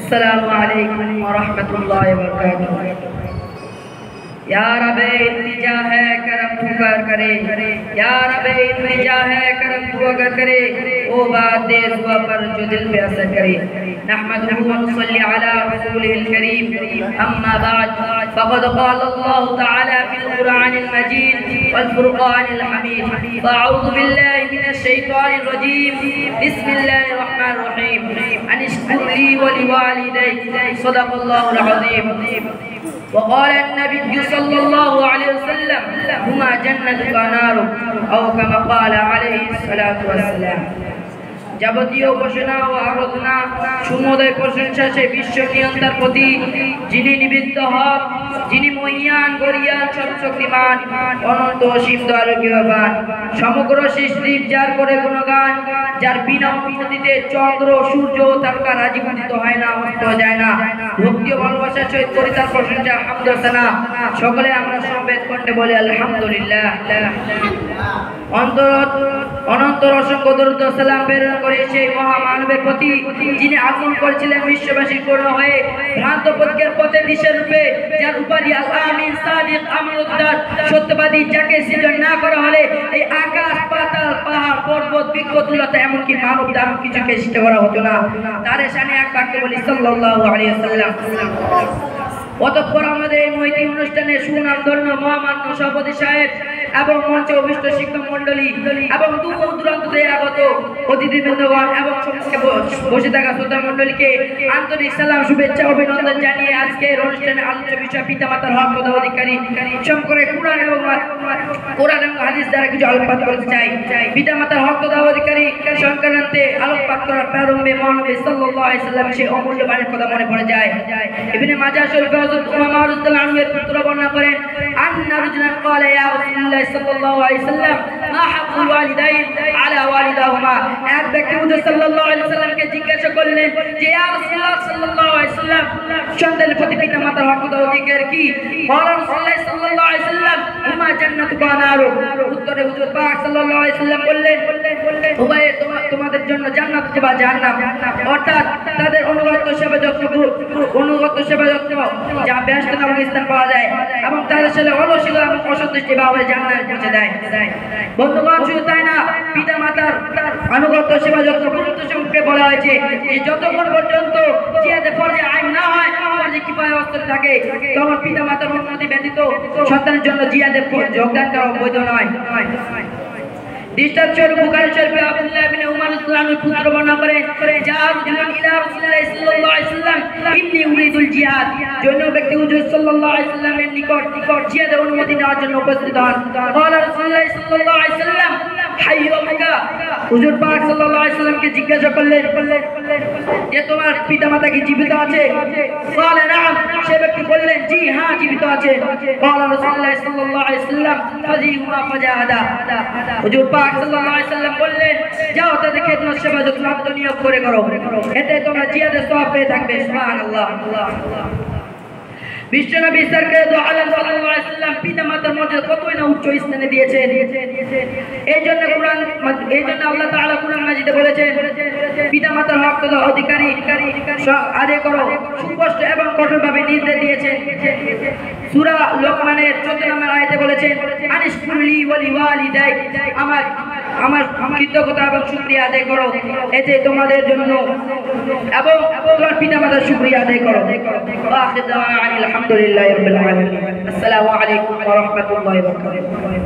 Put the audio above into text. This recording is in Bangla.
अस्सलामु अलैकुम व रहमतुल्लाहि व बरकातुहू। या रब इल्तिजा है करम तू कर करे, या रब इल्तिजा है करम तू अगर करे, वो बात दे दुआ पर जो दिल पे असर करे। नहमदुहु व नसल्ली अला रसूलिहिल करीम, अम्मा बाद फक़द क़ाल अल्लाहु तआला फिल क़ुरआनिल मजीद वल फ़ुरक़ानिल हमीद। अऊज़ु बिल्लाहि मिनश शैतानिर रजीम। बिस्मिल्लाहिर रहमानिर रहीम। अनिश्कुर ली व लिवालिदैक। सदक़ल्लाहुल अज़ीम। वक़ाल अन्नबी सल्लल्लाहु अलैहि वसल्लम हुमा जन्नतु व नारु औ कमा क़ाल अलैहि सलातु वस्सलाम। যাবতীয় ঘোষণা ও আরাধনা সমুদয় প্রশংসা সেই বিশ্ব নিয়ন্তার প্রতি, যিনি নিবৃত্ত হক, যিনি মহিয়ান গরিয়ান সর্বশক্তিমান অনন্ত অসীম দয়ালুবান। সমগ্র সৃষ্টির যার করে গুণগান, যার বিনা অনুমতিতে চন্দ্র সূর্য তারকা রাজীবন্দিত হয় না, অস্ত যায় না। ভক্তি ও ভালোবাসার সহিত করি তার প্রশংসা, হামদ ও সানা। সকলে আমরা সমবেত কণ্ঠে বলি আলহামদুলিল্লাহ। অনন্তর অসংখ্য দরুদ ও সালাম প্রেরণ করে সেই মহামানবের প্রতি, যিনি আগমন করেছিলেন বিশ্ববাসীর পূর্ণ হয়ে ভ্রান্ত পথের পথে দিশা রূপে, যার উপাধি আল আমিন সাদিক আমানতদার সত্যবাদী, যাকে সৃজন না করা হলে এই আকাশ পাতাল পাহাড় পর্বত বৃক্ষলতা এমনকি মানব দানব কিছুকে সৃষ্টি করা হতো না। তার শানে এক বাক্যে বলি সাল্লাল্লাহু আলাইহি ওয়াসাল্লাম। অতঃপর আমাদের এই মহিতি অনুষ্ঠানে সুনামধন্য মহামান্য সভাপতি সাহেব এবং মঞ্চে অভিষ্ট শিক্ষক মন্ডলী এবং দূর দূরান্ত থেকে আগত অতিথিবৃন্দগণ এবং বসে থাকা শ্রোতা মন্ডলীকে আন্তরিক সালাম, শুভেচ্ছা, অভিনন্দন জানিয়ে আজকের অনুষ্ঠানে আলোচ্য বিষয় পিতামাতার হক তথা অধিকারী সম্পর্কে কোরআন এবং হাদিস দ্বারা কিছু আলোকপাত করতে চাই। পিতামাতার হক তথা অধিকারী সংক্রান্তে আলোকপাত করার প্রারম্ভে মহানবী সাল্লাল্লাহু আলাইহি ওয়াসাল্লাম সেই অমূল্য বাণীর কথা মনে পড়ে যায়। ইবনে মাজাহ শরীফে হযরত উমামা রাদিয়াল্লাহু আনহু এর পুত্র বর্ণনা করেন, আন্না রাজুলান ক্বালা ইয়া রাসূলুল্লাহ সাল্লাল্লাহু আলাইহি ওয়াসাল্লাম মা হাক্কুল ওয়ালিদাইন আলা ওয়ালিদাহুমা। এক ব্যক্তি হুজুর সাল্লাল্লাহু আলাইহি ওয়াসাল্লামকে জিজ্ঞাসা করলেন যে ইয়া রাসূলুল্লাহ সাল্লাল্লাহু আলাইহি ওয়াসাল্লাম, সন্তানের প্রতি পিতামাতার হক ও অধিকার কি? ক্বালা রাসূলুল্লাহ সাল্লাল্লাহু আলাইহি ওয়াসাল্লাম হুমা জান্নাতু ওয়া নারু। উত্তরে হুজুর পাক সাল্লাল্লাহু আলাইহি ওয়াসাল্লাম বললেন, উভয় তোমাদের জন্য জান্নাত বা জাহান্নাম, অর্থাৎ তাদের অনুগত সেবা যত্ন যা ব্যস্ত নামক স্থান পাওয়া যায় এবং তাদের সাথে অলসিতা এবং অসন্তুষ্টি ভাবে জান্নাতে পৌঁছে দেয়। বন্ধুগণ, শুধু তাই না, পিতা মাতার আনুগত্য সেবা যত্ন গুরুত্ব সম্পর্কে বলা হয়েছে যে যতক্ষণ পর্যন্ত জিহাদে ফরজে আইন না হয়, ফরজে কিফায়া অবস্থায় থাকে, তখন পিতা মাতার অনুমতি ব্যতীত সন্তানের জন্য জিহাদে যোগদান করা বৈধ নয়। দৃষ্টান্তস্বরূপ বুখারী শরীফে আব্দুল্লাহ ইবনে উমর রাদিয়াল্লাহু আনহু পুত্র বর্ণনা করেন, যা রাজুলুন ইলা রাসূলিল্লাহ সাল্লাল্লাহু আলাইহি ওয়াসাল্লাম ইন্নী উরিদুল জিহাদ। জন্য ব্যক্তি হুজুর সাল্লাল্লাহু আলাইহি ওয়াসাল্লামের নিকট জিহাদের অনুমতি নেওয়ার জন্য উপস্থিত হন। ক্বালা রাসূলুল্লাহ সাল্লাল্লাহু আলাইহি ওয়াসাল্লাম হাইয়্যু আবুকা। হুজুর পাক সাল্লাল্লাহু আলাইহি ওয়াসাল্লামকে জিজ্ঞাসা করলেন যে তোমার পিতামাতা কি জীবিত আছে? ক্বালা নাম। সে ব্যক্তি বললেন জি হ্যাঁ জীবিত আছে। ক্বালা রাসূলুল্লাহ সাল্লাল্লাহু আলাইহি ওয়াসাল্লাম ফাজিহুমা ফাজাহাদা। হুজুর পাক সাল্লাল্লাহু আলাইহি ওয়াসাল্লাম বললেন, যাও তাদের খেদমত সেবা যত্ন আত্মনিয়োগ করে করো, এতে তোমরা জিহাদের সওয়াব পেয়ে থাকবে। সুবহানাল্লাহ। বিশ্বনবী সরকার দু আলম সাল্লাল্লাহু আলাইহি ওয়াসাল্লাম পিতামাতার মর্যাদা কতই না উচ্চ স্থানে দিয়েছেন। এই জন্য আল্লাহ তাআলা কুরআন মাজিদে বলেছেন, পিতামাতার হক তথা অধিকারী আদায় করো, সুস্পষ্ট এবং কঠোরভাবে নির্দেশ দিয়েছেন। সূরা লোকমানের 14 নম্বর আয়াতে বলেছেন, আনিশকুরলি ওয়া লিওয়ালিদাইক, আমার কৃতজ্ঞতা এবং শুকরিয়া আদায় করো, এতে তোমাদের জন্য এবং তোমার পিতামাতার শুকরিয়া আদায় করো। আখির দাওয়ানা আলহামদুলিল্লাহি রাব্বিল আলামিন। আসসালামু আলাইকুম ওয়া রাহমাতুল্লাহি ওয়া বারাকাতুহু।